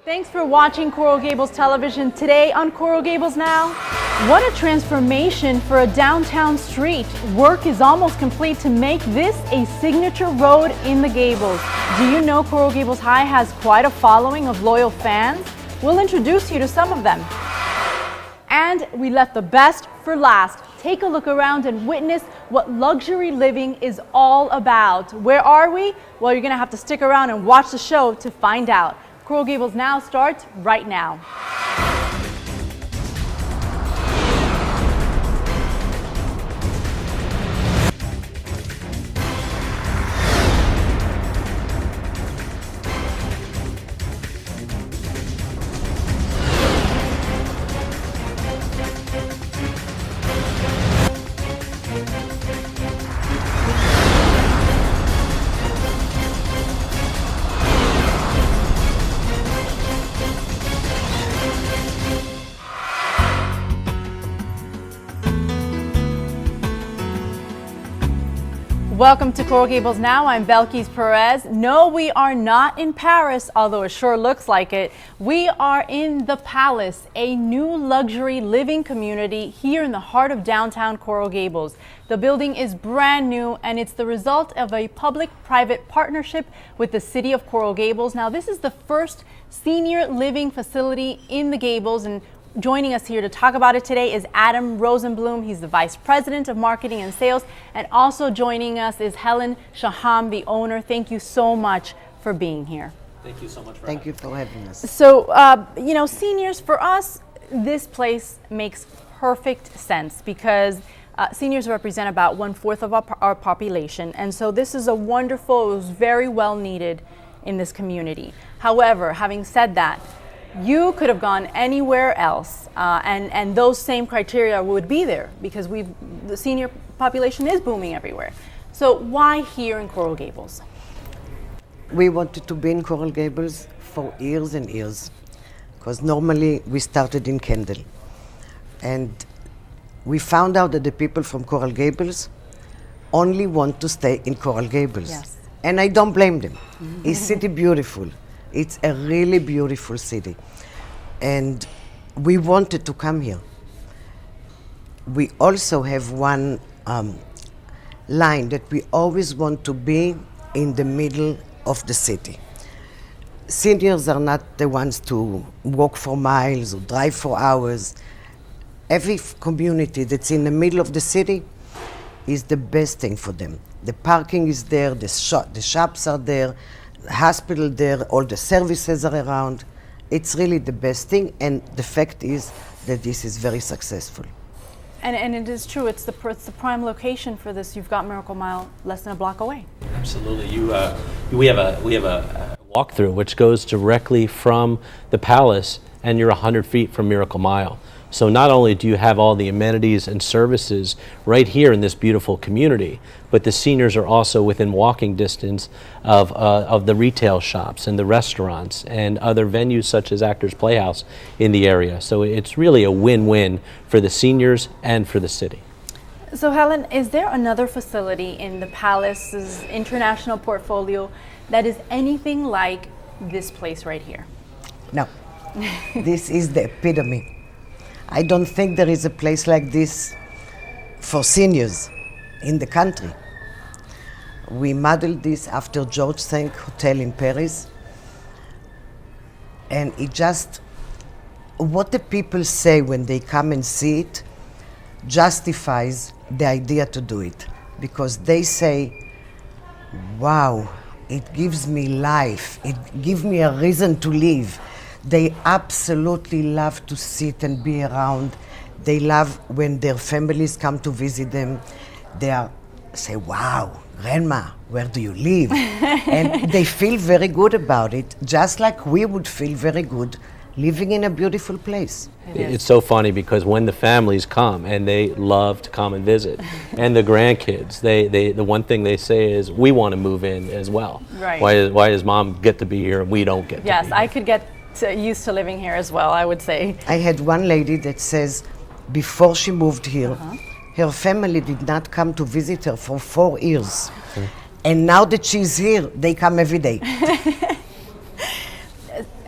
Thanks for watching Coral Gables Television. Today on Coral Gables Now, what a transformation for a downtown street. Work is almost complete to make this a signature road in the Gables. Do you know Coral Gables High has quite a following of loyal fans? We'll introduce you to some of them. And we left the best for last. Take a look around and witness what luxury living is all about. Where are we? Well, you're gonna have to stick around and watch the show to find out. Coral Gables Now starts right now. Welcome to Coral Gables Now. I'm Belkys Perez. No, we are not in Paris, although it sure looks like it. We are in the Palace, a new luxury living community here in the heart of downtown Coral Gables. The building is brand new and it's the result of a public-private partnership with the city of Coral Gables. Now, this is the first senior living facility in the Gables, and joining us here to talk about it today is Adam Rosenblum. He's the Vice President of Marketing and Sales. And also joining us is Helen Shaham, the owner. Thank you so much for being here. Thank you so much for Thank you for having us. So, you know, seniors, for us, this place makes perfect sense because seniors represent about 1/4 of our population. And so this is a wonderful, it was very well needed in this community. However, having said that, you could have gone anywhere else, and those same criteria would be there because the senior population is booming everywhere. So why here in Coral Gables? We wanted to be in Coral Gables for years and years, because normally we started in Kendall. And we found out that the people from Coral Gables only want to stay in Coral Gables. Yes. And I don't blame them. Is city beautiful? It's a really beautiful city. And we wanted to come here. We also have one line that we always want to be in the middle of the city. Seniors are not the ones to walk for miles or drive for hours. Every community that's in the middle of the city is the best thing for them. The parking is there, the shops are there, the hospital there, all the services are around. It's really the best thing, and the fact is that this is very successful. And it is true, it's the prime location for this. You've got Miracle Mile less than a block away. Absolutely. We have a walkthrough which goes directly from the Palace, and you're 100 feet from Miracle Mile. So not only do you have all the amenities and services right here in this beautiful community, but the seniors are also within walking distance of the retail shops and the restaurants and other venues such as Actors Playhouse in the area. So it's really a win-win for the seniors and for the city. So Helen, is there another facility in the Palace's international portfolio that is anything like this place right here? No, this is the epitome. I don't think there is a place like this for seniors in the country. We modeled this after George Cinq Hotel in Paris. And it just, what the people say when they come and see it justifies the idea to do it. Because they say, wow, it gives me life. It gives me a reason to live. They absolutely love to sit and be around. They love when their families come to visit them. They say, wow, grandma, where do you live? And they feel very good about it, just like we would feel very good living in a beautiful place. It's so funny because when the families come, and they love to come and visit, and the grandkids, the one thing they say is, we want to move in as well. Right. Why does mom get to be here and we don't get to be here? Yes, I could get used to living here as well, I would say. I had one lady that says before she moved here, her family did not come to visit her for 4 years. And now that she's here, they come every day.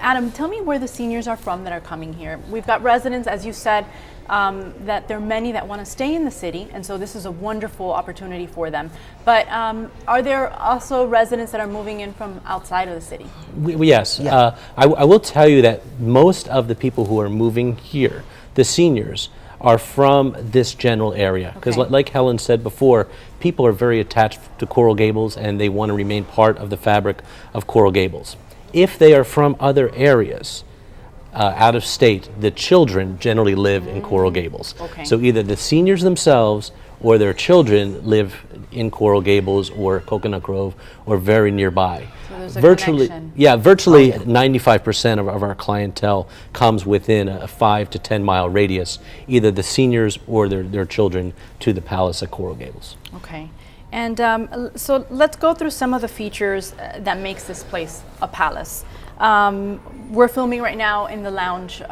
Adam, tell me where the seniors are from that are coming here. We've got residents, as you said, that there are many that want to stay in the city, and so this is a wonderful opportunity for them. But are there also residents that are moving in from outside of the city? Yes. Yeah. I will tell you that most of the people who are moving here, the seniors, are from this general area. Because Okay. like Helen said before, people are very attached to Coral Gables and they want to remain part of the fabric of Coral Gables. If they are from other areas, out of state, the children generally live in Coral Gables. Okay. So either the seniors themselves or their children live in Coral Gables or Coconut Grove or very nearby. So there's a connection. Yeah, virtually 95% of our clientele comes within a 5 to 10 mile radius, either the seniors or their children, to the Palace at Coral Gables. Okay. And so let's go through some of the features that makes this place a palace. We're filming right now in the lounge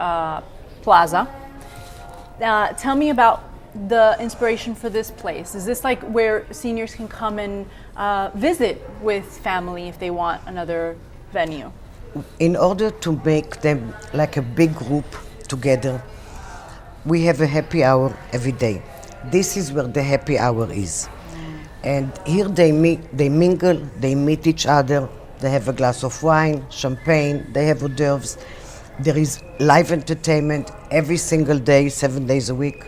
plaza. Tell me about the inspiration for this place. Is this like where seniors can come and visit with family if they want another venue? In order to make them like a big group together, we have a happy hour every day. This is where the happy hour is. And here they meet, they mingle, they meet each other, they have a glass of wine, champagne, they have hors d'oeuvres. There is live entertainment every single day, 7 days a week.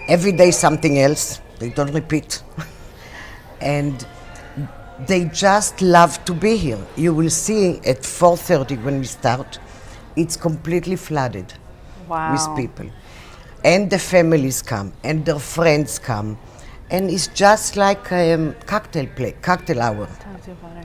Every day something else, they don't repeat. And they just love to be here. You will see at 4:30 when we start, it's completely flooded Wow. with people. And the families come, and their friends come. And it's just like a cocktail hour.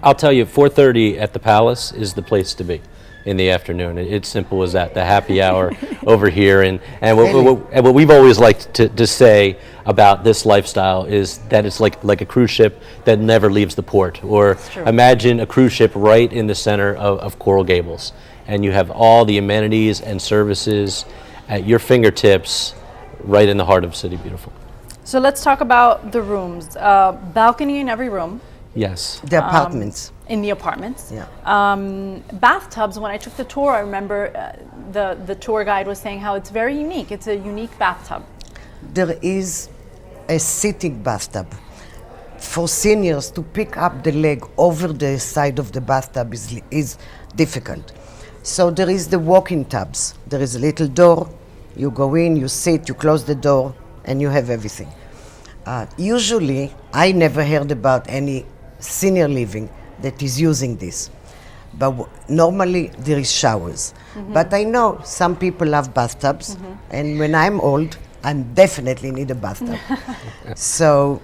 I'll tell you, 4:30 at the Palace is the place to be in the afternoon. It's simple as that, the happy hour over here. And what we've always liked to say about this lifestyle is that it's like a cruise ship that never leaves the port. Or imagine a cruise ship right in the center of Coral Gables. And you have all the amenities and services at your fingertips right in the heart of City Beautiful. So let's talk about the rooms. Balcony in every room. Yes. The apartments. In the apartments. Yeah. Bathtubs, when I took the tour, I remember the tour guide was saying how it's very unique. It's a unique bathtub. There is a sitting bathtub. For seniors to pick up the leg over the side of the bathtub is difficult. So there is the walk-in tubs. There is a little door. You go in, you sit, you close the door, and you have everything. Usually, I never heard about any senior living that is using this. But normally, there is showers. But I know some people love bathtubs, and when I'm old, I definitely need a bathtub. So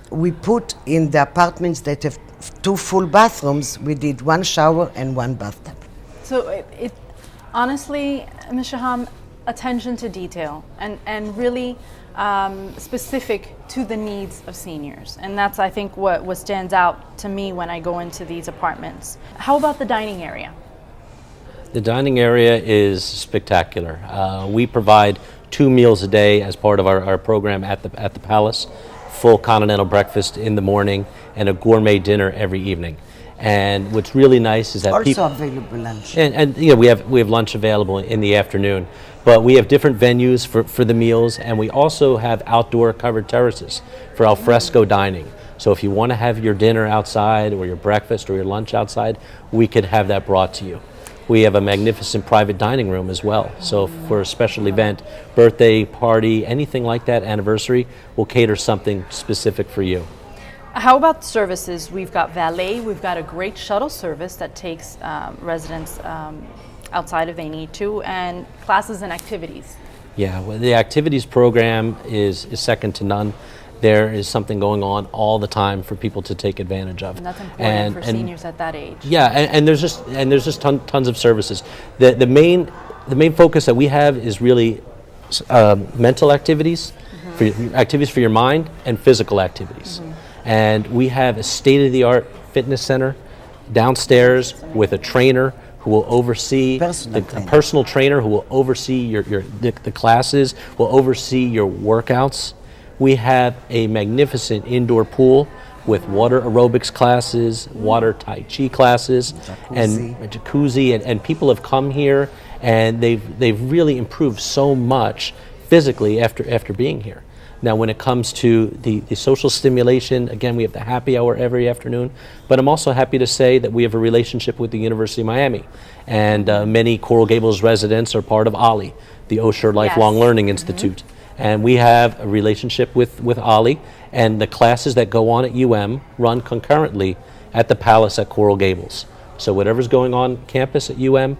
we put in the apartments that have 2 full bathrooms, we did 1 shower and 1 bathtub. So it honestly, Ms. Shaham, attention to detail and really specific to the needs of seniors. And that's, I think, what stands out to me when I go into these apartments. How about the dining area? The dining area is spectacular. We provide 2 meals a day as part of our program at the Palace. Full continental breakfast in the morning and a gourmet dinner every evening. And what's really nice is that Also available lunch. and you know, we have lunch available in the afternoon, but we have different venues for the meals, and we also have outdoor covered terraces for al fresco dining. So if you want to have your dinner outside or your breakfast or your lunch outside, we could have that brought to you. We have a magnificent private dining room as well. So for a special event, birthday, party, anything like that, anniversary, we'll cater something specific for you. How about services? We've got valet, we've got a great shuttle service that takes residents outside if they need to, and classes and activities. Yeah, well, the activities program is second to none. There is something going on all the time for people to take advantage of. And that's important for seniors at that age. Yeah, and there's just tons of services. The main focus that we have is really mental activities, activities for your mind, and physical activities. And we have a state-of-the-art fitness center downstairs with a trainer who will oversee a personal trainer who will oversee the classes, will oversee your workouts. We have a magnificent indoor pool with water aerobics classes, water Tai Chi classes, and a jacuzzi, and people have come here and they've really improved so much physically after being here. Now, when it comes to the social stimulation, again, we have the happy hour every afternoon, but I'm also happy to say that we have a relationship with the University of Miami, and many Coral Gables residents are part of OLLI, the Osher Lifelong Learning Institute. And we have a relationship with OLLI, and the classes that go on at UM run concurrently at the Palace at Coral Gables. So whatever's going on campus at UM,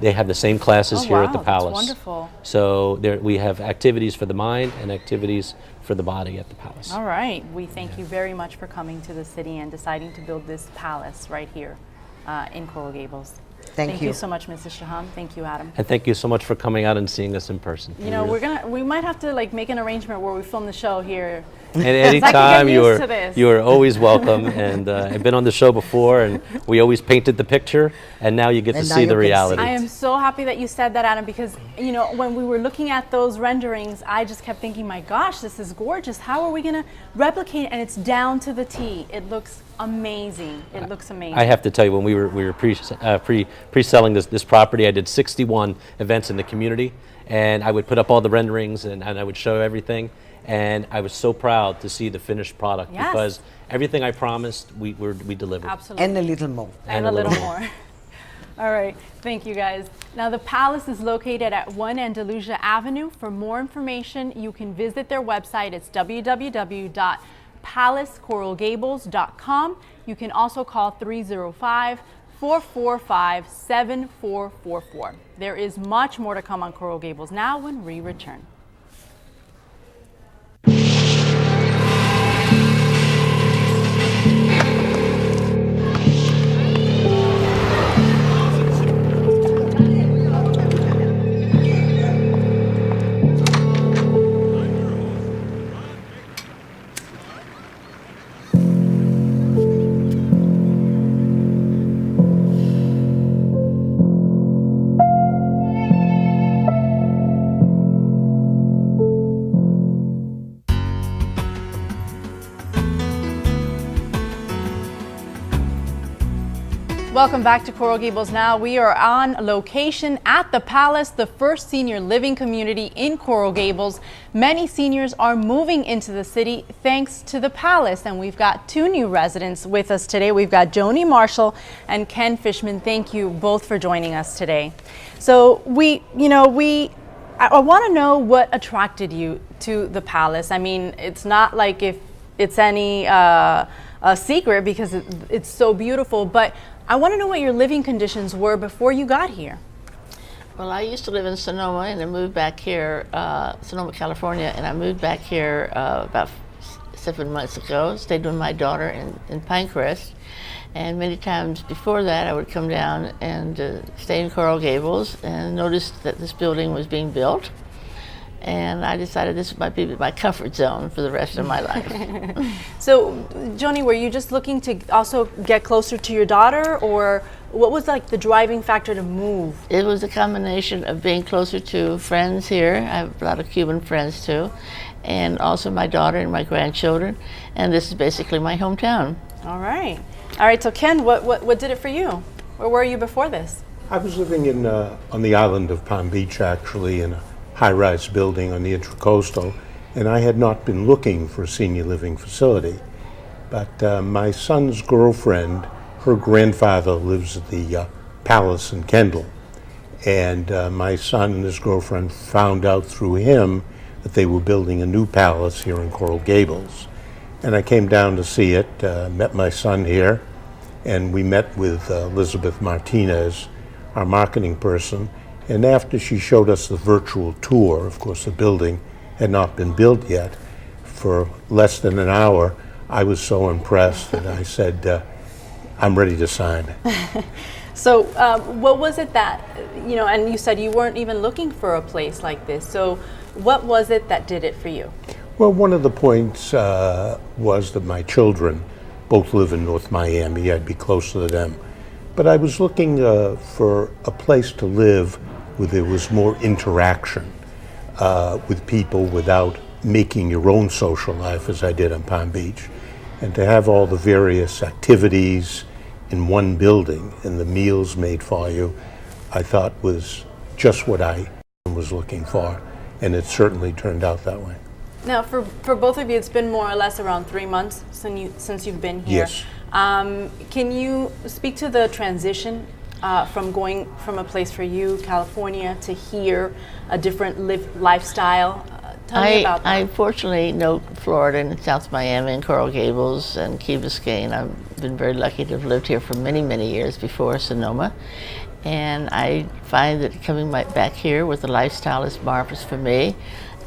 they have the same classes here at the Palace. That's wonderful. So we have activities for the mind and activities for the body at the Palace. All right. We thank you very much for coming to the city and deciding to build this palace right here in Coral Gables. Thank you. you so much, Mrs. Shaham. Thank you, Adam. And thank you so much for coming out and seeing us in person. You know, we might have to like make an arrangement where we film the show here. And anytime used to this. you are always welcome. And I've been on the show before, and we always painted the picture, and now you get to And now see you the can see reality. I am so happy that you said that, Adam, because, you know, when we were looking at those renderings, I just kept thinking, my gosh, this is gorgeous. How are we going to replicate it? And it's down to the T. It looks amazing. It looks amazing. I have to tell you, when we were pre-selling this property, I did 61 events in the community, and I would put up all the renderings and I would show everything, and I was so proud to see the finished product because everything I promised, we delivered. Absolutely. And a little more. And a little more. All right, thank you guys. Now the Palace is located at 1 Andalusia Avenue. For more information, you can visit their website. It's www.palacecoralgables.com. You can also call 305-445-7444. There is much more to come on Coral Gables now when we return. Welcome back to Coral Gables Now. We are on location at the Palace, the first senior living community in Coral Gables. Many seniors are moving into the city thanks to the Palace, and we've got two new residents with us today. We've got Joni Marshall and Ken Fishman. Thank you both for joining us today. So I want to know what attracted you to the Palace. I mean, it's not like if it's any a secret because it's so beautiful, but I want to know what your living conditions were before you got here. Well, I used to live in Sonoma, and I moved back here, Sonoma, California, and I moved back here about 7 months ago. Stayed with my daughter in Pinecrest, and many times before that, I would come down and stay in Coral Gables, and noticed that this building was being built, and I decided this might be my comfort zone for the rest of my life. So, Joni, were you just looking to also get closer to your daughter, or what was like the driving factor to move? It was a combination of being closer to friends here. I have a lot of Cuban friends too, and also my daughter and my grandchildren, and this is basically my hometown. All right. So Ken, what did it for you? Where were you before this? I was living on the island of Palm Beach, actually, in a high-rise building on the Intracoastal, and I had not been looking for a senior living facility. But my son's girlfriend, her grandfather lives at the Palace in Kendall, and my son and his girlfriend found out through him that they were building a new palace here in Coral Gables. And I came down to see it, met my son here, and we met with Elizabeth Martinez, our marketing person. And after she showed us the virtual tour, of course the building had not been built yet, for less than an hour, I was so impressed that I said, I'm ready to sign. So what was it that, and you said you weren't even looking for a place like this, so what was it that did it for you? Well, one of the points was that my children both live in North Miami. I'd be closer to them. But I was looking for a place to live where there was more interaction with people without making your own social life, as I did on Palm Beach. And to have all the various activities in one building and the meals made for you, I thought was just what I was looking for, and it certainly turned out that way. Now, for both of you, it's been more or less around 3 months since you've been here. Yes. Can you speak to the transition from going from a place for you, California, to here, a different lifestyle? Tell me about that. I fortunately know Florida and South Miami and Coral Gables and Key Biscayne. I've been very lucky to have lived here for many, many years before Sonoma. And I find that coming back here with the lifestyle is marvelous for me.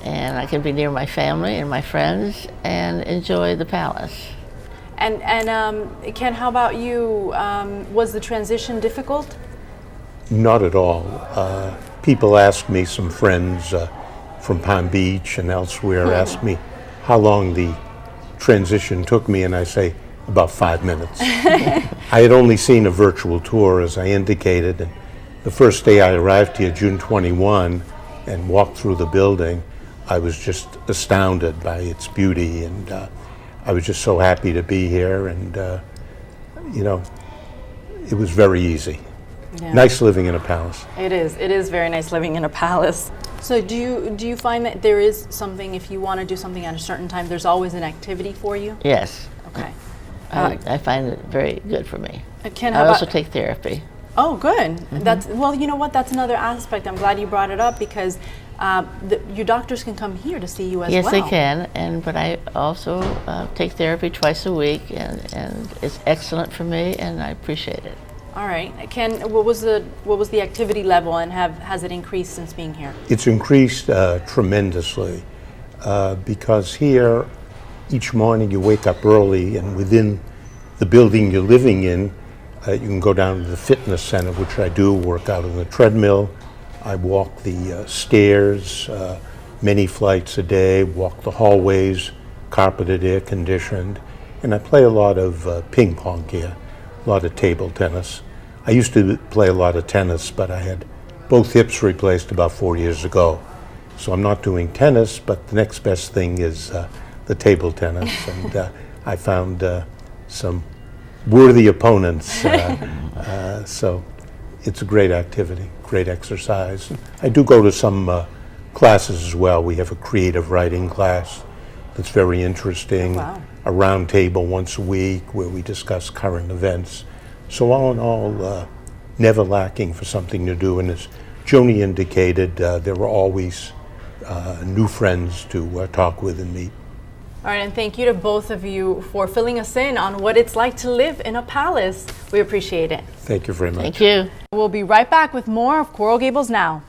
And I can be near my family and my friends and enjoy the palace. And Ken, how about you? Was the transition difficult? Not at all. People ask me, some friends from Palm Beach and elsewhere ask me how long the transition took me, and I say about 5 minutes. I had only seen a virtual tour, as I indicated, and the first day I arrived here, June 21, and walked through the building, I was just astounded by its beauty, and I was just so happy to be here, and you know, it was very easy. Yeah. Nice living in a palace. It is very nice living in a palace. So do you find that there is something, if you want to do something at a certain time, there's always an activity for you? Yes. Okay. I find it very good for me. Ken, I how also about, take therapy. oh, good. That's, well, you know what? That's another aspect. I'm glad you brought it up because your doctors can come here to see you as well. Yes, they can, but I also take therapy twice a week, and it's excellent for me, and I appreciate it. All right, Ken, what was the activity level, and has it increased since being here? It's increased tremendously because here each morning you wake up early, and within the building you're living in, you can go down to the fitness center, which I do, work out on the treadmill. I walk the stairs, many flights a day, walk the hallways, carpeted, air conditioned, and I play a lot of ping pong here, a lot of table tennis. I used to play a lot of tennis, but I had both hips replaced about 4 years ago. So I'm not doing tennis, but the next best thing is the table tennis. And I found some worthy opponents. So it's a great activity, great exercise. I do go to some classes as well. We have a creative writing class that's very interesting. Wow. A round table once a week where we discuss current events. So all in all, never lacking for something to do. And as Joni indicated, there were always new friends to talk with and meet. All right, and thank you to both of you for filling us in on what it's like to live in a palace. We appreciate it. Thank you very much. Thank you. We'll be right back with more of Coral Gables Now.